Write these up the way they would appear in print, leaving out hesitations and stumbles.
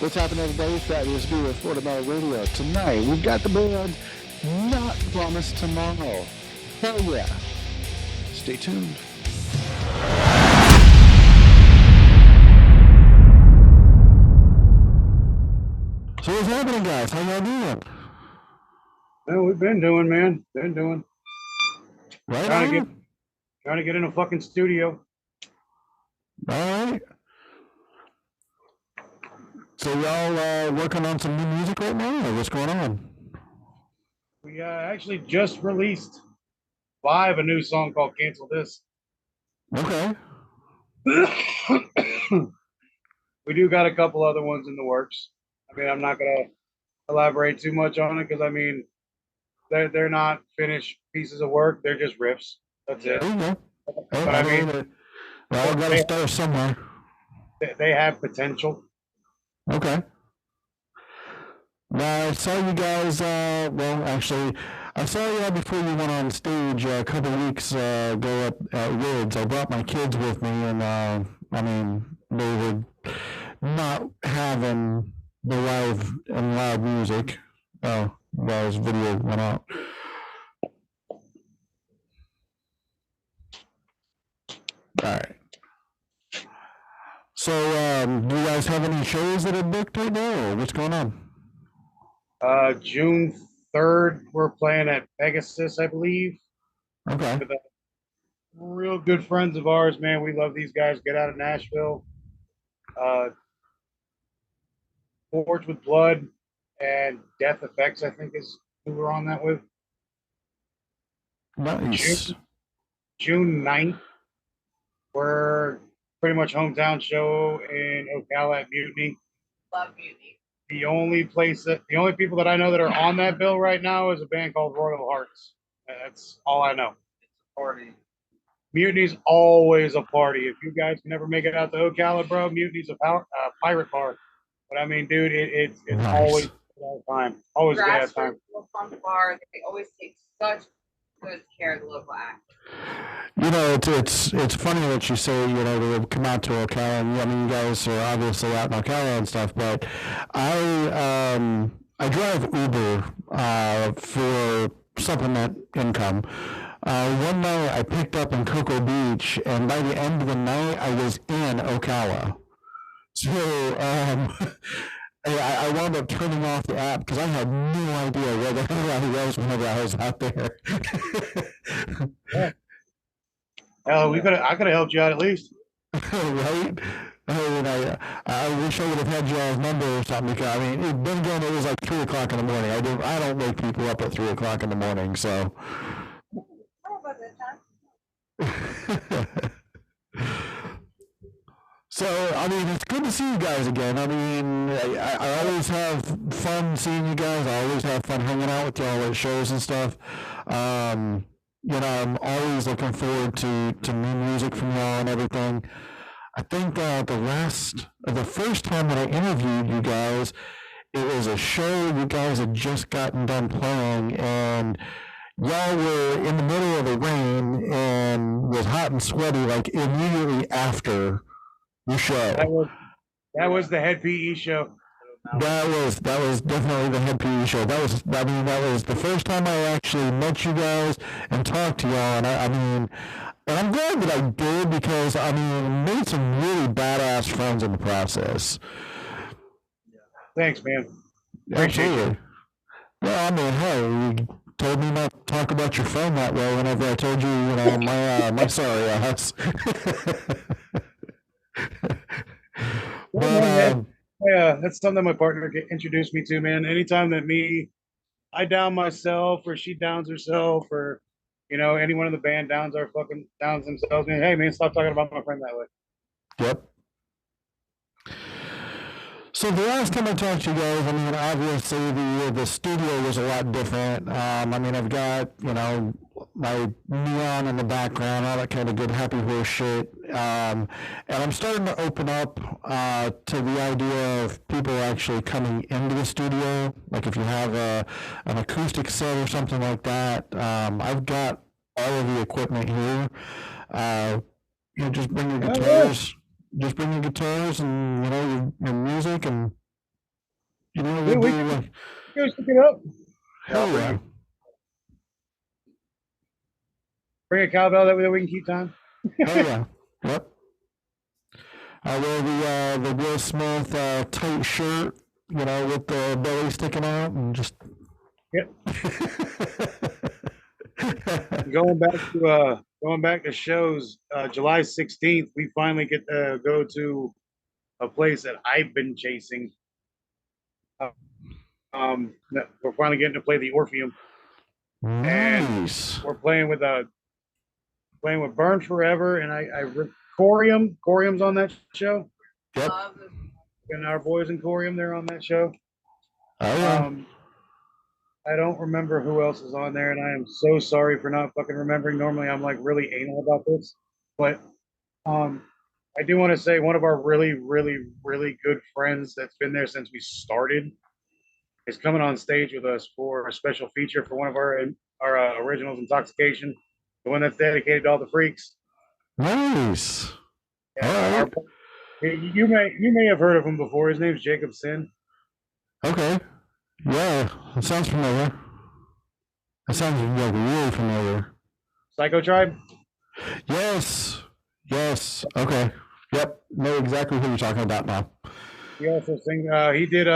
What's happening, everybody? Fabulous Be with Florida Metal Radio. Tonight, we've got the band Not Promised Tomorrow. Hell yeah. Stay tuned. So what's happening, guys? How y'all doing? Well, we've been doing, man. Been doing. Right trying to get in a fucking studio. All right. So y'all working on some new music right now, or what's going on? We actually just released live a new song called "Cancel This." Okay. We do got a couple other ones in the works. I mean, I'm not gonna elaborate too much on it because I mean, they're not finished pieces of work. They're just riffs. That's it. There you go. But I mean, we all got to start somewhere. They have potential. Okay. Now, I saw you guys, well, actually, I saw you before you went on stage a couple weeks ago at Woods. I brought my kids with me, and I mean, they were not having the live and loud music. Oh, well, his video went out. All right. So, do you guys have any shows that are booked right now, or what's going on? June 3rd, we're playing at Pegasus, I believe. Okay. With real good friends of ours, man. We love these guys. Get out of Nashville. Forge with Blood and Death Effects, I think, is who we're on that with. Nice. June 9th, we're pretty much hometown show in Ocala at Mutiny. Love Mutiny. The only people that I know that are on that bill right now is a band called Royal Hearts. That's all I know. It's a party. Mutiny's always a party. If you guys can never make it out to Ocala, bro, Mutiny's a pirate bar. But I mean, dude, it's nice. Always a good time. Always a good time. Fun bar. They always take such good care of the local act. You know, it's funny that you say, you know, to come out to Ocala. I mean, you guys are obviously out in Ocala and stuff, but I drive Uber for supplement income. One night I picked up in Cocoa Beach, and by the end of the night I was in Ocala. So I wound up turning off the app because I had no idea where the hell I was whenever I was out there. Yeah. Hell, I could have helped you out at least. Right? I wish I would have had y'all's number or something, because I mean, then again, it was like 3 o'clock in the morning. I don't wake people up at 3 o'clock in the morning, so. So, I mean, it's good to see you guys again. I mean, I always have fun seeing you guys. I always have fun hanging out with y'all at shows and stuff. You know, I'm always looking forward to new music from y'all and everything. I think the first time that I interviewed you guys, it was a show you guys had just gotten done playing, and y'all were in the middle of the rain and was hot and sweaty like immediately after the show. That was the Head PE show. That was definitely the Head PE show. That was the first time I actually met you guys and talked to y'all, and and I'm glad that I did, because I mean, made some really badass friends in the process. Thanks, man. Absolutely. Well, I mean, hey, you told me not to talk about your phone that way whenever I told you, you know, my sorry ass. But, yeah, that's something my partner introduced me to, man. Anytime that I down myself, or she downs herself, or you know, any one of the band downs themselves, man, hey man, stop talking about my friend that way. Yep. So the last time I talked to you guys, I mean, obviously the studio was a lot different. I mean, I've got, you know, my neon in the background, all that kind of good happy horse shit. And I'm starting to open up to the idea of people actually coming into the studio. Like if you have an acoustic set or something like that, I've got all of the equipment here. You know, just bring your guitars and, you know, your music, and You know, Dude, we'll we do can like, go stick it up. hell yeah. Bring a cowbell that way we can keep time. Hell yeah. Yep. I wear the Will Smith tight shirt, you know, with the belly sticking out, and just. Yep. Going back to shows, July 16th, we finally get to go to a place that I've been chasing. We're finally getting to play the Orpheum, and Nice. we're playing with Burn Forever, and Corium's on that show, Yep. and our boys in Corium, they're on that show. Oh yeah. I don't remember who else is on there, and I am so sorry for not fucking remembering. Normally, I'm like really anal about this, but I do want to say one of our really, really, really good friends that's been there since we started is coming on stage with us for a special feature for one of our originals, Intoxication, the one that's dedicated to all the freaks. Nice. Yeah, All right. you may have heard of him before. His name's Jacob Sin. Okay. Yeah, it sounds familiar. It sounds like really familiar. Psycho Tribe. Yes. Yes. Okay. Yep. Know exactly who you're talking about now. He also sing. He did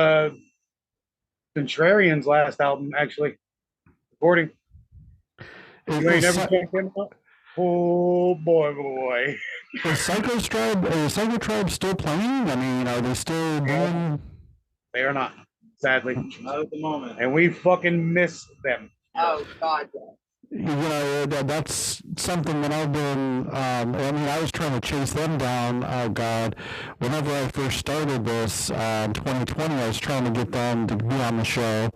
Contrarian's last album, actually recording. You ain't never checked him out. Oh boy. Is Psycho Tribe still playing? I mean, are they still doing? They are not, sadly, not at the moment, and we fucking miss them. Oh God. You know, that's something that I've been. I mean, I was trying to chase them down. Oh God, whenever I first started this in 2020, I was trying to get them to be on the show.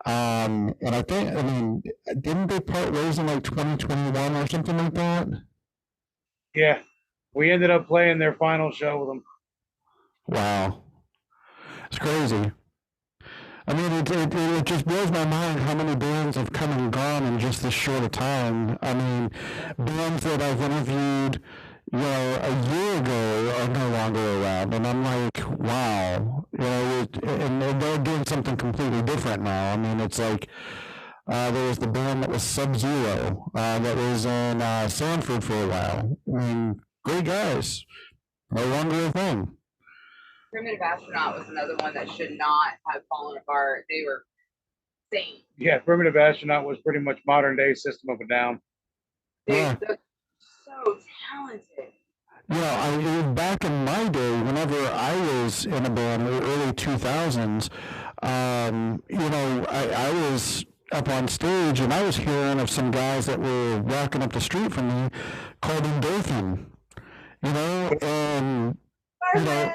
And I think, I mean, didn't they part ways in like 2021 or something like that? Yeah, we ended up playing their final show with them. Wow, it's crazy. I mean, it just blows my mind how many bands have come and gone in just this short a time. I mean, bands that I've interviewed, you know, a year ago are no longer around, and I'm like, wow, you know, and they're doing something completely different now. I mean, it's like there was the band that was Sub-Zero that was in Sanford for a while. I mean, great guys, no longer a thing. Primitive Astronaut was another one that should not have fallen apart. They were insane. Yeah, Primitive Astronaut was pretty much modern day System of a Down. They're so talented. Yeah, back in my day, whenever I was in a band in the early 2000s, you know, I was up on stage and I was hearing of some guys that were walking up the street from me called Endorphin, you know, and, you know,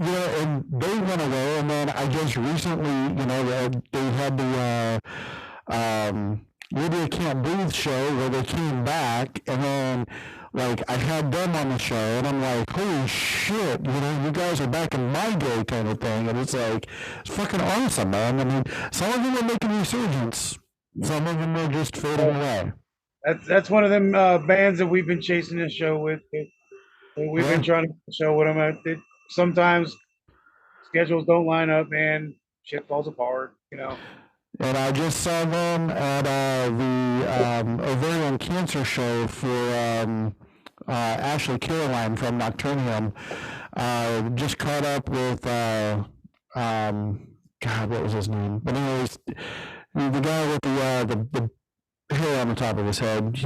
and they went away, and then I just recently, you know, they had the Lydia Can't Breathe show where they came back, and then, like, I had them on the show, and I'm like, holy shit, you know, you guys are back in my day kind of thing, and it's like, it's fucking awesome, man. I mean, some of them are making resurgence, some of them are just fading away. That's one of them bands that we've been chasing this show with. We've been trying to show with them. Sometimes schedules don't line up, man. Shit falls apart, you know. And I just saw them at the ovarian cancer show for Ashley Caroline from Nocturnium. Just caught up with God, what was his name? But anyways, the guy with the hair on the top of his head.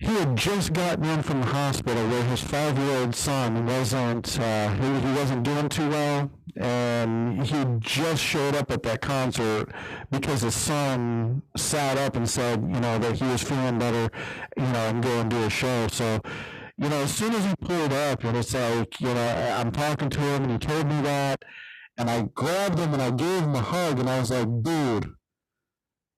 He had just gotten in from the hospital where his 5-year-old son wasn't he wasn't doing too well, and he just showed up at that concert because his son sat up and said, you know, that he was feeling better, you know, and go and do a show. So, you know, as soon as he pulled up, and it's like, you know, I'm talking to him, and he told me that, and I grabbed him and I gave him a hug, and I was like, dude,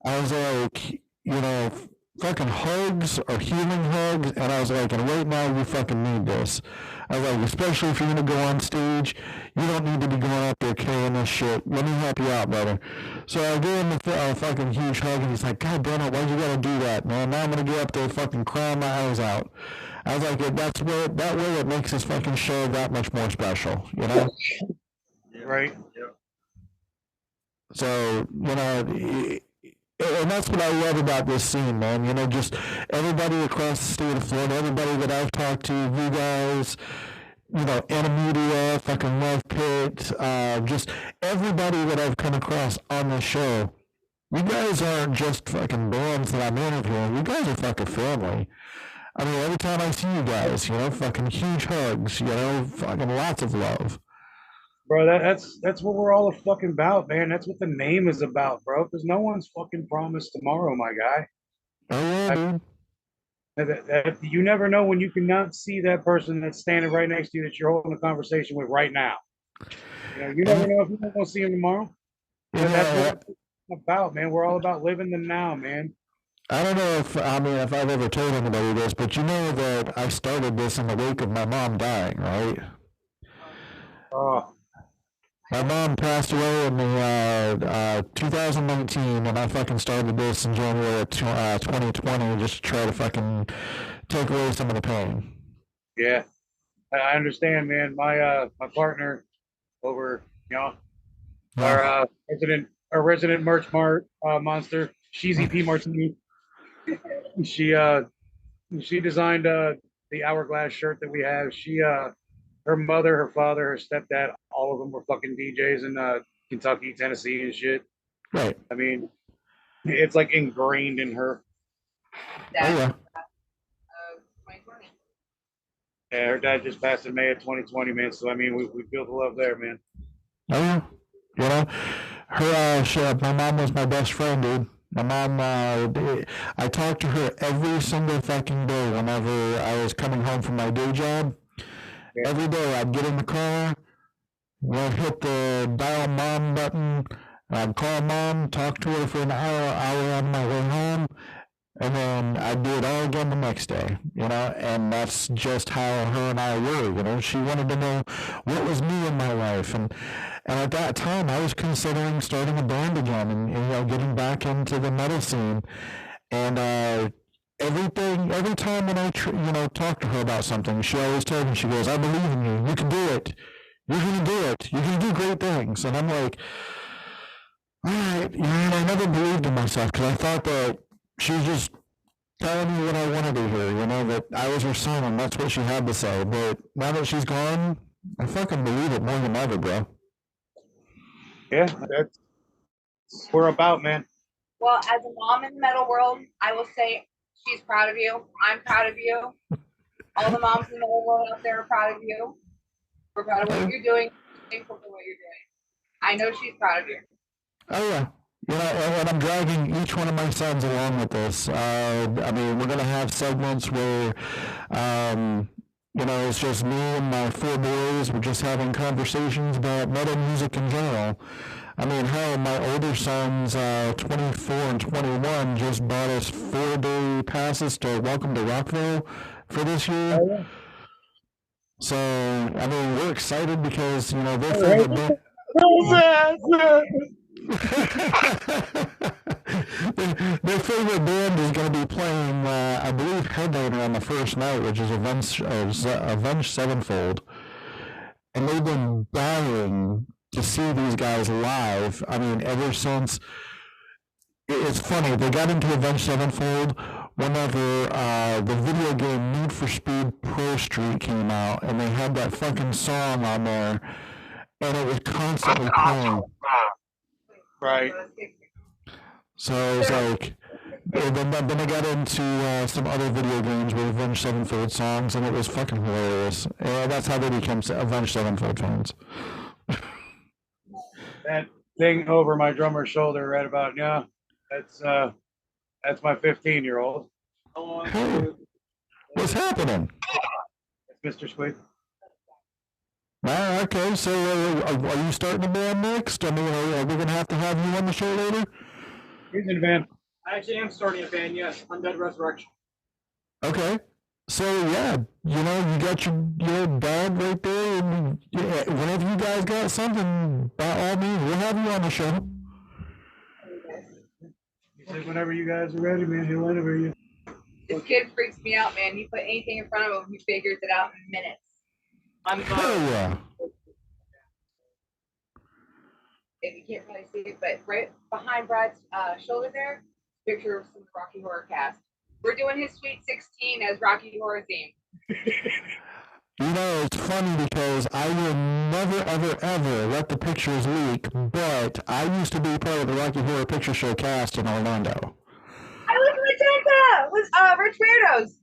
I was like, you know, fucking hugs are healing hugs, and I was like, and right now you fucking need this. I was like, especially if you're gonna go on stage, you don't need to be going up there carrying this shit. Let me help you out, brother. So I gave him a fucking huge hug, and he's like, God damn it, why'd you gotta do that, man? Now I'm gonna get up there fucking crying my eyes out. I was like, that way it makes this fucking show that much more special, you know? Right. So, you know, and that's what I love about this scene, man. You know, just everybody across the state of Florida, everybody that I've talked to, you guys, you know, Animedia, fucking Love Pit, just everybody that I've come across on the show. You guys aren't just fucking bands that I'm interviewing. You guys are fucking family. I mean, every time I see you guys, you know, fucking huge hugs, you know, fucking lots of love. Bro, that's what we're all fucking about, man. That's what the name is about, bro. Because no one's fucking promised tomorrow, my guy. Oh, yeah, dude. You never know when you cannot see that person that's standing right next to you that you're holding a conversation with right now. You know, you never know if you're going to see him tomorrow. That's what we're about, man. We're all about living the now, man. I don't know if if I've ever told anybody this, but you know that I started this in the wake of my mom dying, right? Oh, My mom passed away in the 2019, and I fucking started this in January of 2020 just to try to fucking take away some of the pain. yeah, I understand, man. My partner over, you know, our resident merch mart monster, Sheezy P Martini. She she designed the hourglass shirt that we have. Her mother, her father, her stepdad, all of them were fucking DJs in Kentucky, Tennessee, and shit. Right. I mean, it's like ingrained in her. Oh, yeah. 2020. Yeah, her dad just passed in May of 2020, man. So I mean, we feel the love there, man. Oh, yeah. You know, my mom was my best friend, dude. My mom, I talked to her every single fucking day whenever I was coming home from my day job. Yeah. Every day I'd get in the car, I'd hit the dial mom button, I'd call mom, talk to her for an hour on my way home, and then I'd do it all again the next day, you know, and that's just how her and I were, you know. She wanted to know what was new in my life, and at that time I was considering starting a band again and you know, getting back into the metal scene, and every time when I talk to her about something, she always told me, she goes, I believe in you, you can do it, you're gonna do it, you're gonna do great things. And I'm like, all right, you know, and I never believed in myself because I thought that she was just telling me what I wanted to hear, you know, that I was her son and that's what she had to say. But now that she's gone, I fucking believe it more than ever, bro. Yeah, that's what we're about, man. Well, as a mom in the metal world, I will say she's proud of you. I'm proud of you. All the moms in the metal world out there are proud of you. We're proud of what you're doing. Thankful for what you're doing. I know she's proud of you. Oh, yeah. You know, and I'm dragging each one of my sons along with this. I mean, we're going to have segments where, you know, it's just me and my 4 boys. We're just having conversations about metal music in general. I mean, hell, my older sons, 24 and 21, just bought us 4-day passes to Welcome to Rockville for this year. Oh, yeah. So, I mean, we're excited because, you know, their favorite band... their favorite band is going to be playing, I believe, headliner on the first night, which is Avenged Sevenfold. And they've been dying to see these guys live. I mean, ever since... It's funny, they got into Avenged Sevenfold whenever the video game Need for Speed Pro Street came out, and they had that fucking song on there, and it was constantly playing. Right. So it was like, then I got into some other video games with Avenged Sevenfold songs, and it was fucking hilarious. That's how they became Avenged Sevenfold fans. That thing over my drummer's shoulder right about now, that's my 15-year-old. Hey, what's happening? It's Mr. Squid. Okay, so are you starting a band next? I mean, are we going to have you on the show later? He's in a band. I actually am starting a band, yes. Undead Resurrection. Okay. So, yeah, you know, you got your band right there, and whenever you guys got something, by all means, we'll have you on the show. He said whenever you guys are ready, man, he'll interview you. This kid freaks me out, man. You put anything in front of him, he figures it out in minutes. Hell yeah. if you can't really see it, but right behind Brad's shoulder there, picture of some Rocky Horror cast. We're doing his Sweet 16 as Rocky Horror theme. You know, it's funny because I will never, ever, ever let the pictures leak, but I used to be part of the Rocky Horror Picture Show cast in Orlando. I was Magenta with Rich Weirdos.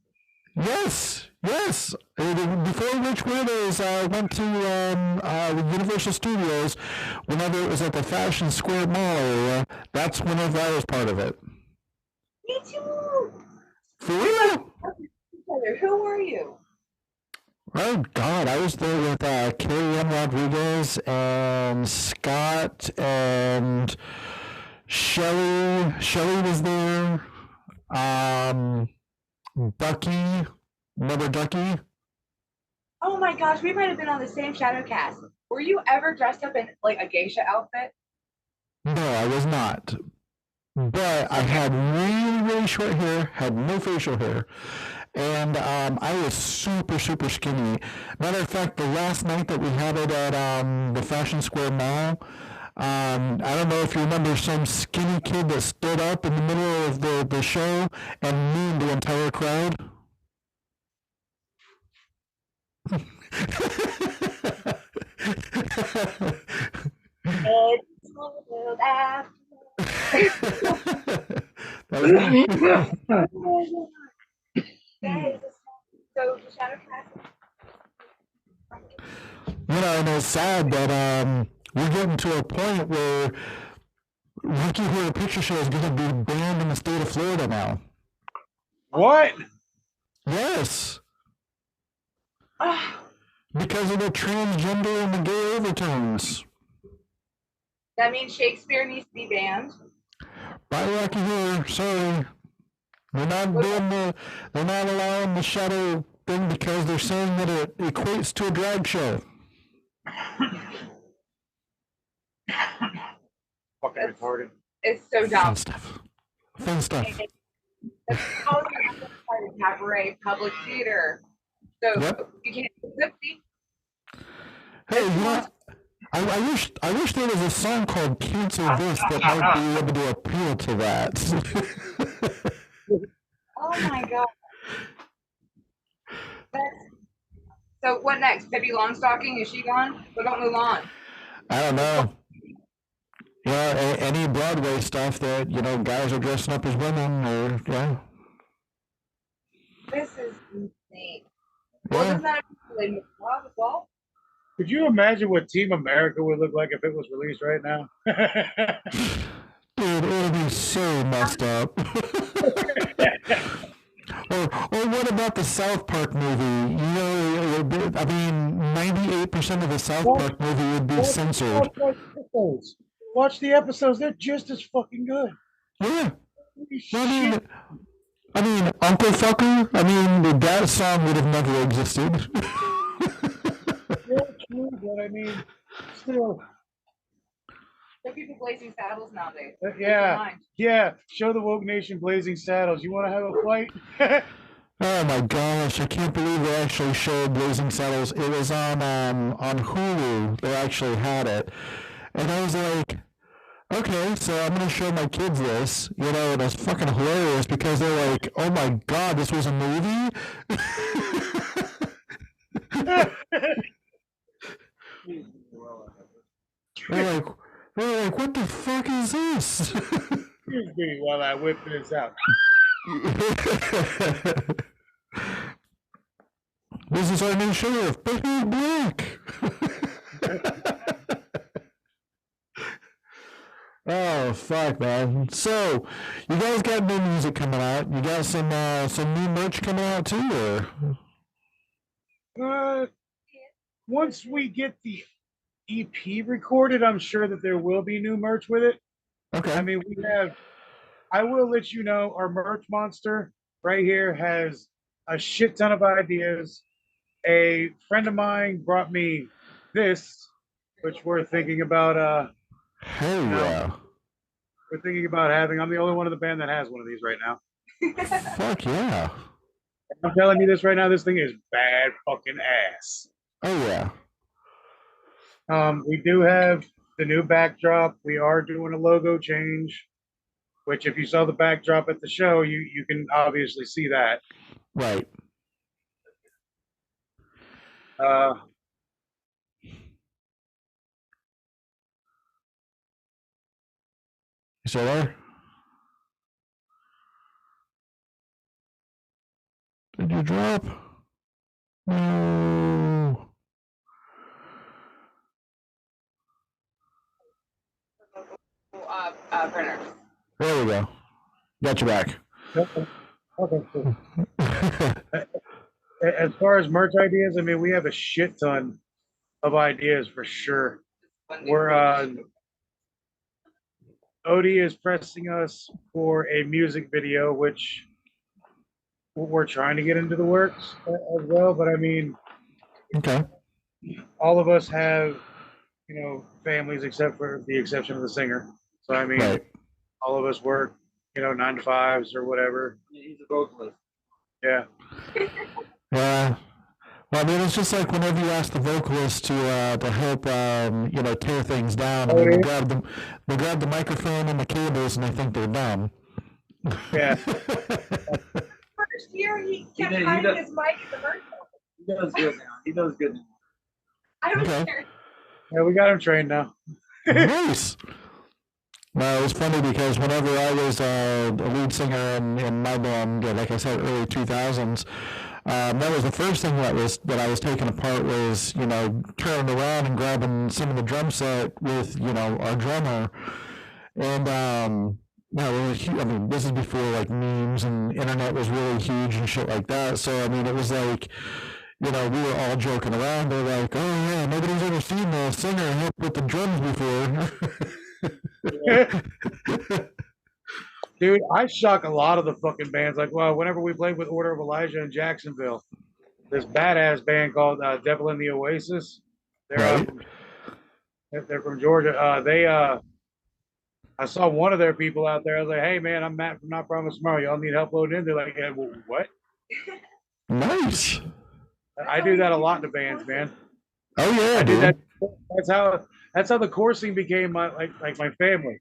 Yes. Before Rich Weirdos went to Universal Studios, whenever it was at the Fashion Square Mall area, that's whenever I was part of it. Me too. For real? Who were you? Oh God, I was there with Carrie Ann Rodriguez and Scott and Shelly. Shelly was there. Ducky. Remember Ducky? Oh my gosh, we might have been on the same shadow cast. Were you ever dressed up in like a geisha outfit? No, I was not. But I had really, really short hair, had no facial hair. And I was super, super skinny. Matter of fact, the last night that we had it at the Fashion Square Mall, I don't know if you remember some skinny kid that stood up in the middle of the show and memed the entire crowd. That was So the shadow cast. You know, and it's sad that we're getting to a point where Rocky Horror Picture Show is going to be banned in the state of Florida now. What? Yes. Because of the transgender and the gay overtones. That means Shakespeare needs to be banned. By Rocky Horror, sorry. They're not allowing the shadow thing because they're saying that it equates to a drag show. Fucking retarded. It's so dumb. Fun stuff. It's called cabaret public theater. So Yep. you can't Gypsy. Hey, you know, I wish there was a song called Cancel This that might be able to appeal to that. Oh my god. So what next? Pippi Longstocking, is she gone? What about Mulan? I don't know. You know, any Broadway stuff that, you know, guys are dressing up as women or, yeah. This is insane. Yeah. Wasn't that a Mulan as well? Could you imagine what Team America would look like if it was released right now? Dude, it would be so messed up. Or what about the South Park movie? You know, I mean, 98% of the South Park movie would be censored. Watch the episodes. They're just as fucking good. Yeah. Holy Well, shit. I mean, Uncle Fucker, I mean, that song would have never existed. Yeah, true, but I mean, still. Show people Blazing Saddles nowadays. Yeah. Show the woke nation Blazing Saddles. You want to have a fight? Oh my gosh, I can't believe they actually showed Blazing Saddles. It was on Hulu. They actually had it. And I was like, okay, so I'm going to show my kids this, you know, and it's fucking hilarious because they're like, oh my god, this was a movie? They're like, what the fuck is this? Excuse me while I whip this out. This is our new sheriff, but he's black. Oh fuck, man! So, you guys got new music coming out. You got some new merch coming out too, or? Once we get the EP recorded, I'm sure that there will be new merch with it. Okay. I mean, I will let you know, our merch monster right here has a shit ton of ideas. A friend of mine brought me this, which we're thinking about, Hell yeah. we're thinking about having. I'm the only one in the band that has one of these right now. Fuck yeah. I'm telling you this right now, this thing is bad fucking ass. Oh yeah. We do have the new backdrop. We are doing a logo change, which if you saw the backdrop at the show, you can obviously see that. Right. Uh, You still there? Did you drop? No. Printers. There we go. Got you back. okay, cool. As far as merch ideas, I mean, we have a shit ton of ideas for sure. We're Odie is pressing us for a music video, which we're trying to get into the works as well. But I mean, Okay. all of us have, families except for the exception of the singer. So I mean, Right. all of us work, 9 to 5s or whatever. He's a vocalist. Yeah. Yeah. Well, I mean, it's just like whenever you ask the vocalist to help, tear things down. I mean, they grab the microphone and the cables, and they think they're done. Yeah. First year, he kept He hiding does- his mic in the merch. He does good now. He does good now. I don't Okay. care. Yeah, we got him trained now. Nice. No, it's funny because whenever I was a lead singer in my band, like I said, early 2000s, that was the first thing that I was taking apart was, turning around and grabbing some of the drum set with, our drummer. And no, it was huge. I mean, this is before like memes and internet was really huge and shit like that. So I mean, it was like, we were all joking around. They're like, "Oh yeah, nobody's ever seen the singer help with the drums before." Dude, I shock a lot of the fucking bands. Like, well, whenever we played with Order of Elijah in Jacksonville, this badass band called Devil in the Oasis. They're Right. they're from Georgia. I saw one of their people out there. I was like, "Hey man, I'm Matt from Not Promised Tomorrow. Y'all need help loading in?" They're like, "Yeah, well, what?" Nice. I do that a lot to bands, man. Oh yeah, I do dude. that. That's how the coursing became my my family.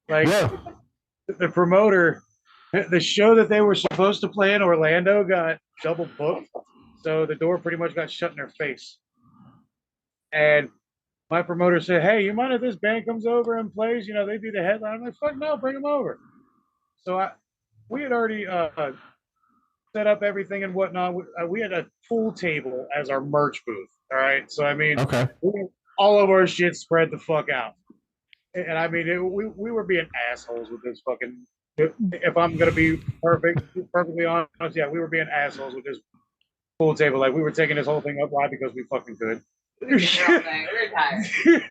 Like Yeah. the promoter, the show that they were supposed to play in Orlando got double booked, so the door pretty much got shut in their face. And my promoter said, "Hey, you mind if this band comes over and plays? They do the headline." I'm like, "Fuck no, bring them over." So we had already set up everything and whatnot. We had a pool table as our merch booth. All right, so I mean, Okay. all of our shit spread the fuck out. And I mean, we were being assholes with this fucking. If I'm gonna be perfectly honest, yeah, we were being assholes with this pool table. Like we were taking this whole thing up. Why? Because we fucking could. We're tired.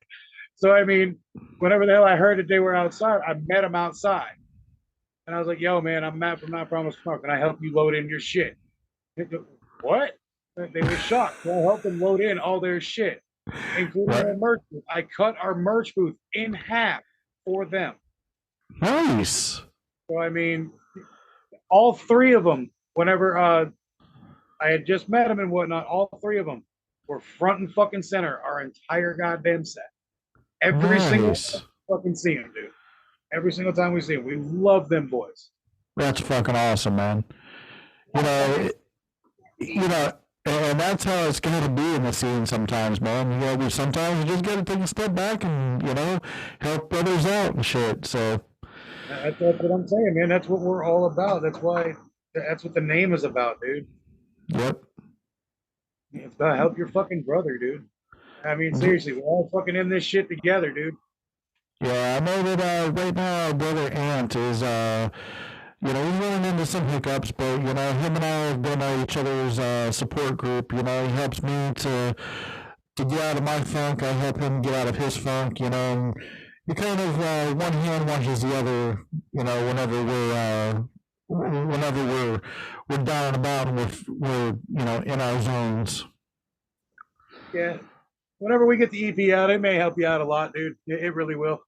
So I mean, whenever the hell I heard that they were outside, I met them outside, and I was like, "Yo, man, I'm Matt from Not Promised Tomorrow. Can I help you load in your shit?" What? They were shocked. So I helped them load in all their shit, including Right. their merch booth. I cut our merch booth in half for them. Nice. So I mean, all three of them. Whenever I had just met them and whatnot, all three of them were front and fucking center our entire goddamn set. Every single Nice. time we fucking see them, dude. Every single time we see them, we love them boys. That's fucking awesome, man. And that's how it's going to be in the scene sometimes, man. We sometimes just got to take a step back and, help others out and shit. So That's what I'm saying, man. That's what we're all about. That's what the name is about, dude. yep. It's about help your fucking brother, dude. I mean, seriously, we're all fucking in this shit together, dude. Yeah, I know that right now our brother Ant is, he's running into some hiccups, but, him and I have been each other's support group. He helps me to get out of my funk. I help him get out of his funk, and you kind of, one hand washes the other, whenever we're down and about and we're in our zones. Yeah. Whenever we get the EP out, it may help you out a lot, dude. It really will.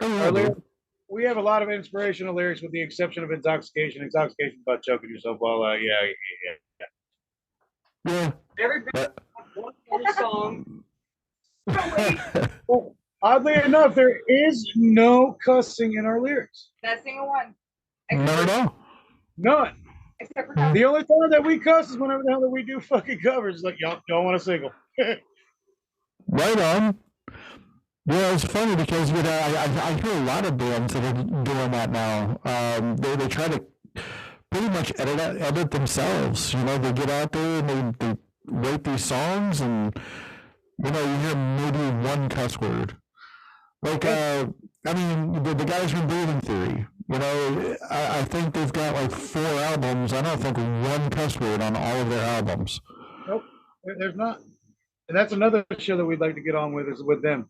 Oh, yeah, dude. We have a lot of inspirational lyrics, with the exception of Intoxication. Intoxication about choking yourself while, Yeah. Every band has one funny song. Oddly enough, there is no cussing in our lyrics. Not a single one. Not at all. None. Except for Kevin. The only time that we cuss is whenever the hell that we do fucking covers. It's like, y'all don't want a single. Right on. Yeah, it's funny because I hear a lot of bands that are doing that now. They try to pretty much edit themselves. You know, they get out there and they write these songs, and you know, you hear maybe one cuss word. Like, I mean, the guys from Breathing Theory. You know, I think they've got like 4 albums. I don't think one cuss word on all of their albums. Nope, there's not. And that's another show that we'd like to get on with is with them.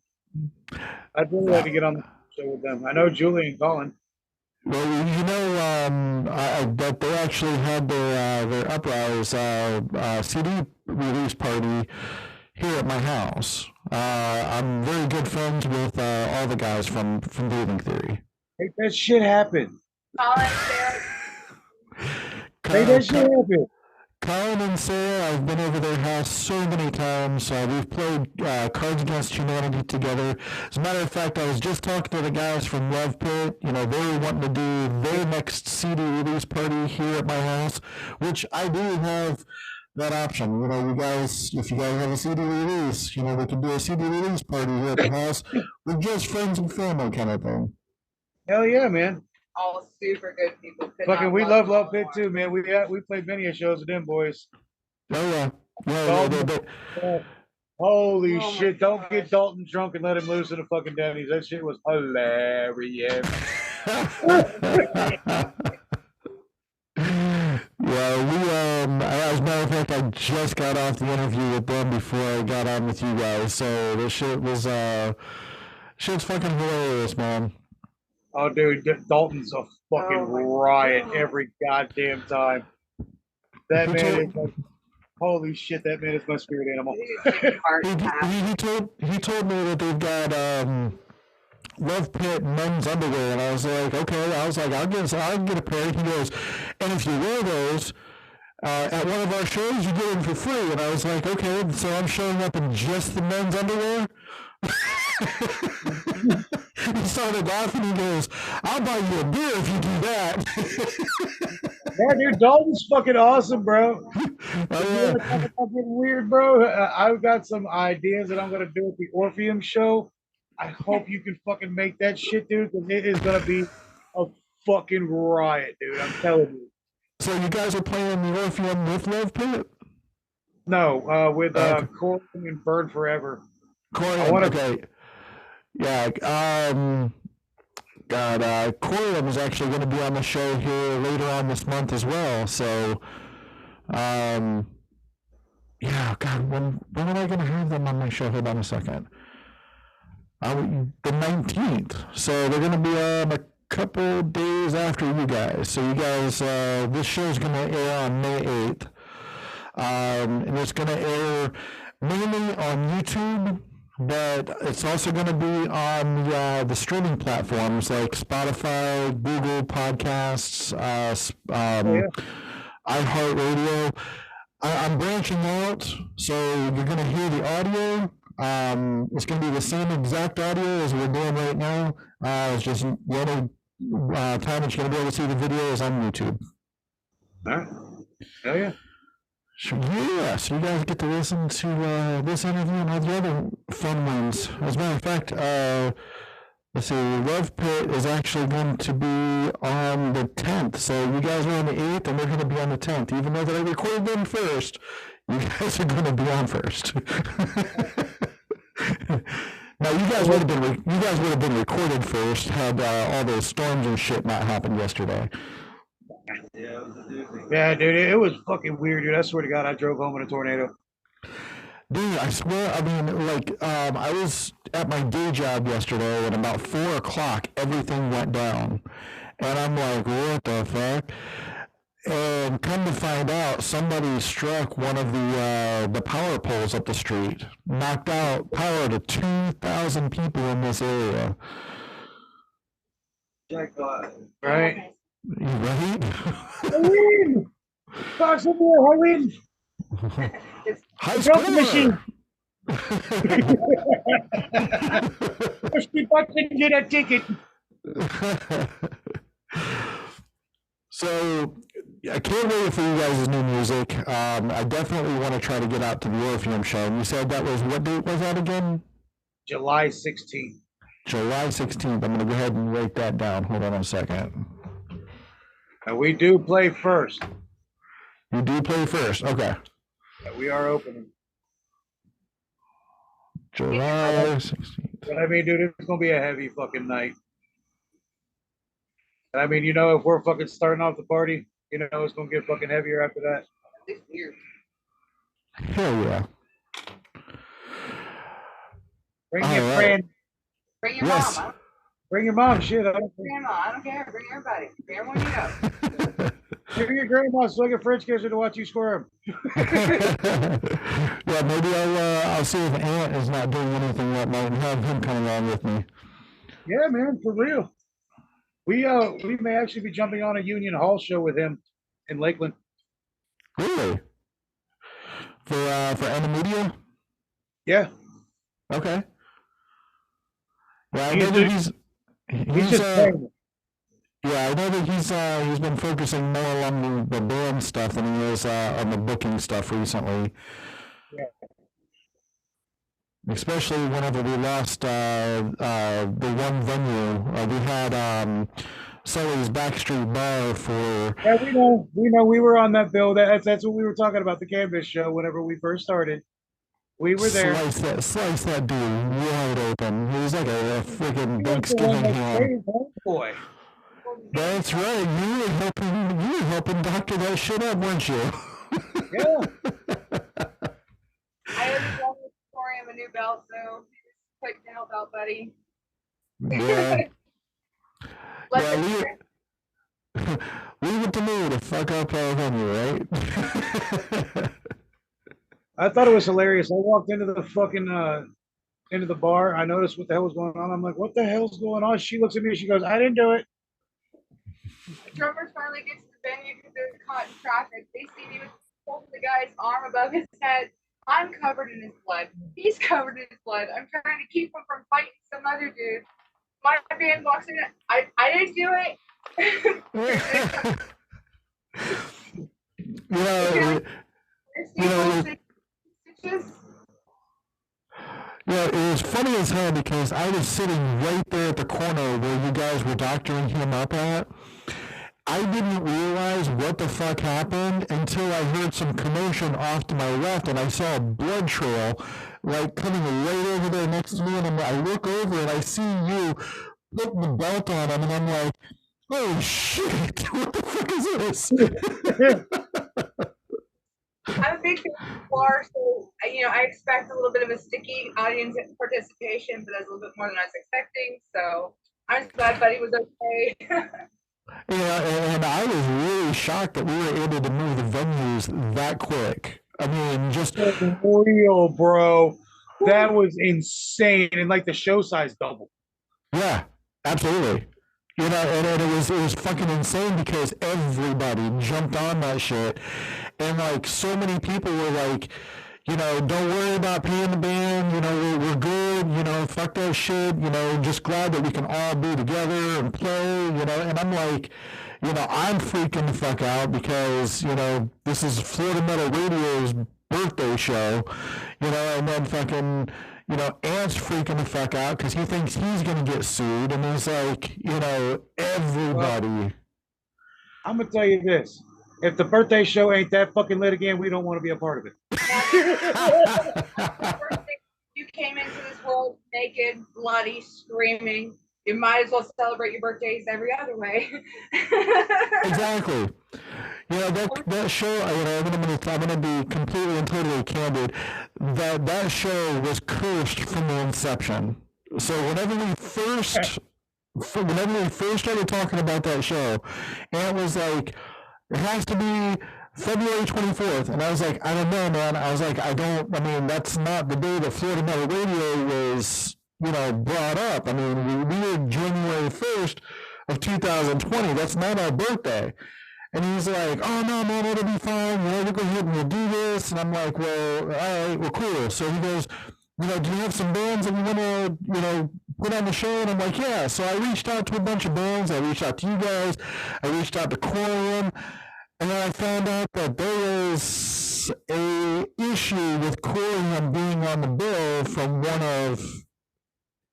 I'd really like to get on the show with them. I know Julie and Colin. Well, you know, that they actually had their Uprise CD release party here at my house. I'm very good friends with all the guys from Breathing Theory. Make that shit happen. Colin, Sarah, Make that shit happen. Colin and Sarah, I've been over their house so many times. We've played Cards Against Humanity together. As a matter of fact, I was just talking to the guys from Love Pit. You know, they were wanting to do their next CD release party here at my house, which I do have that option. You know, you guys, if you guys have a CD release, you know, we can do a CD release party here at the house with just friends and family kind of thing. Hell yeah, man. all super good people. Could Fucking, not we love love them Pit too, man. We played many a shows with them boys. Oh yeah, yeah. Holy Oh my shit! Don't gosh. get Dalton drunk and let him loose in the fucking Denny's. That shit was hilarious. Yeah, as a matter of fact, I just got off the interview with them before I got on with you guys. So this shit's fucking hilarious, man. Oh, dude, Dalton's a fucking Oh my riot God. every goddamn time. That He man told- is like, holy shit, that man is my spirit animal. Heart He, attack. he told me that they've got Love Pit men's underwear, and I was like, okay. I was like, I'll get a pair. He goes, and if you wear those at one of our shows, you get them for free. And I was like, okay. So I'm showing up in just the men's underwear. He started laughing. He goes, "I'll buy you a beer if you do that." Yeah, dude, Dalton's fucking awesome, bro. Oh, You yeah. wanna talk about getting weird, bro? I've got some ideas that I'm gonna do at the Orpheum show. I hope you can fucking make that shit, dude, because it is gonna be a fucking riot, dude. I'm telling you. So you guys are playing the Orpheum with Love Pit? No, with Okay. Corey and Bird Forever. Corium, I wanna- okay. Yeah, Corium is actually going to be on the show here later on this month as well. So, yeah, God, when am I going to have them on my show? Hold on a second. The 19th. So they're going to be on a couple days after you guys. So you guys, this show's going to air on May 8th. And it's going to air mainly on YouTube, but it's also going to be on the streaming platforms like Spotify, Google Podcasts, iHeartRadio. I'm branching out, so you're going to hear the audio. It's going to be the same exact audio as we're doing right now. It's just the only time that you're going to be able to see the video is on YouTube. All right. Hell yeah. So you guys get to listen to this interview and all the other fun ones. As a matter of fact, let's see, Love Pit is actually going to be on the 10th. So you guys are on the 8th, and they're going to be on the 10th. Even though that I recorded them first, you guys are going to be on first. Now you guys would have been recorded first had all those storms and shit not happened yesterday. Yeah, it was a doozy. Yeah, dude, it was fucking weird, dude. I swear to God, I drove home in a tornado. Dude, I swear, I mean, like, I was at my day job yesterday, and about 4 o'clock, everything went down. And I'm like, what the fuck? And come to find out, somebody struck one of the power poles up the street, knocked out power to 2,000 people in this area. Jackpot. Right? Right? Halloween! Talk some more, Halloween! High The Delta score! machine. 50 bucks and get a ticket. So I can't wait for you guys' new music. I definitely want to try to get out to the Orpheum show. And you said that was, what date was that again? July 16th. July 16th. I'm going to go ahead and write that down. Hold on a second. And we do play first. You do play first. Okay. Yeah, we are opening. July 16th. But I mean, dude, it's going to be a heavy fucking night. I mean, you know, if we're fucking starting off the party, you know, it's going to get fucking heavier after that. It's weird. Hell yeah. Bring All your right. friend. Bring your Yes. mom. Bring your mom. Shit, I don't Bring your mom. I don't care. Bring everybody. Bring everyone you know. Bring your grandma so I can French kiss her to watch you squirm. Yeah, maybe I'll see if Aunt is not doing anything that night and have him come along with me. Yeah, man, for real. We may actually be jumping on a Union Hall show with him in Lakeland. Really? For Animedia? Yeah. Okay. Yeah, I He's know doing- that He's just playing. yeah, I know that he's been focusing more along the band stuff than he is on the booking stuff recently. Yeah. Especially whenever we lost the one venue, we had Sully's Backstreet Bar for. Yeah, we know we were on that bill. That's what we were talking about, the Canvas show whenever we first started. We were there. Slice that dude wide open. He was like a freaking He was the one Thanksgiving that ham. saved Homeboy. That's right. You were helping doctor that shit up, weren't you? Yeah. I already won with Torium a new belt, so quick to help out, buddy. Yeah. Let Yeah, them leave it to me to fuck up our venue, right? I thought it was hilarious. I walked into the fucking into the bar. I noticed what the hell was going on. I'm like, what the hell's going on? She looks at me. She goes, I didn't do it. The drummers finally get to the venue because they're caught in traffic. They see me with holding the guy's arm above his head. I'm covered in his blood. He's covered in his blood. I'm trying to keep him from fighting some other dude. My band walks in. I didn't do it. It was funny as hell because I was sitting right there at the corner where you guys were doctoring him up at. I didn't realize what the fuck happened until I heard some commotion off to my left and I saw a blood trail like coming right over there next to me, and I look over and I see you putting the belt on him and I'm like, oh shit, what the fuck is this? I'm a big fan of the bar, so I expect a little bit of a sticky audience participation, but that's a little bit more than I was expecting. So I'm just glad Buddy was okay. Yeah, and I was really shocked that we were able to move the venues that quick. I mean, just real, bro. That was insane, and like the show size doubled. Yeah, absolutely. And it was fucking insane because everybody jumped on that shit, and like so many people were like, don't worry about paying the band, we're good, fuck that shit, just glad that we can all be together and play, and I'm like, I'm freaking the fuck out because, this is Florida Metal Radio's birthday show, and then fucking, Ant's freaking the fuck out because he thinks he's going to get sued, and he's like, everybody. Well, I'm going to tell you this. If the birthday show ain't that fucking lit again, we don't want to be a part of it. You came into this world naked, bloody, screaming. You might as well celebrate your birthdays every other way. Exactly. That show, I'm gonna be completely and totally candid. That show was cursed from the inception. So whenever we first started talking about that show, Ant was like, it has to be February 24th. And I was like, I don't know, man. I was like, that's not the day that Florida Metal Radio was, brought up. I mean, we were January 1st of 2020. That's not our birthday. And he's like, oh, no, man, it'll be fine. We'll go ahead and we'll do this. And I'm like, well, all right, well, cool. So he goes, do you have some bands that you want to, put on the show? And I'm like, yeah. So I reached out to a bunch of bands. I reached out to you guys. I reached out to Corium. And then I found out that there is a issue with Corium being on the bill from one of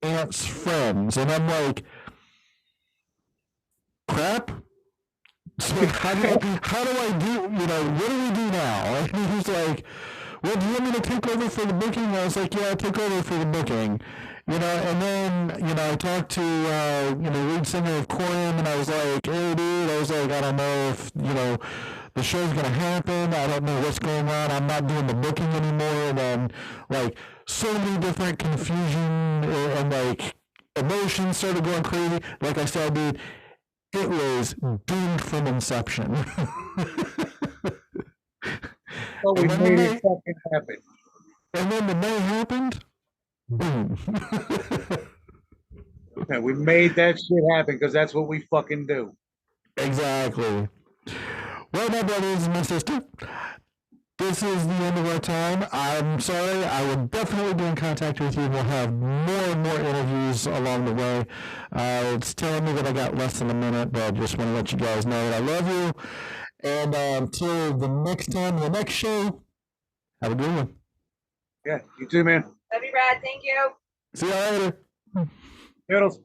Ant's friends. And I'm like, crap? So how do I do, what do we do now? And he's like, well, do you want me to take over for the booking? I was like, yeah, I'll take over for the booking. And then, I talked to, lead singer of Corium, and I was like, hey, dude, I don't know if, the show's going to happen. I don't know what's going on. I'm not doing the booking anymore. And then, so many different confusion and, emotions started going crazy. Like I said, dude, it was doomed from inception. Well, we made it fucking happen. And then the May happened, boom. And we made that shit happen because that's what we fucking do. Exactly. Well, my brothers and my sister, this is the end of our time. I'm sorry. I will definitely be in contact with you. We'll have more and more interviews along the way. It's telling me that I got less than a minute, but I just want to let you guys know that I love you. And until the next time, the next show, have a good one. Yeah, you too, man. Love you, Brad. Thank you. See you later. Toodles.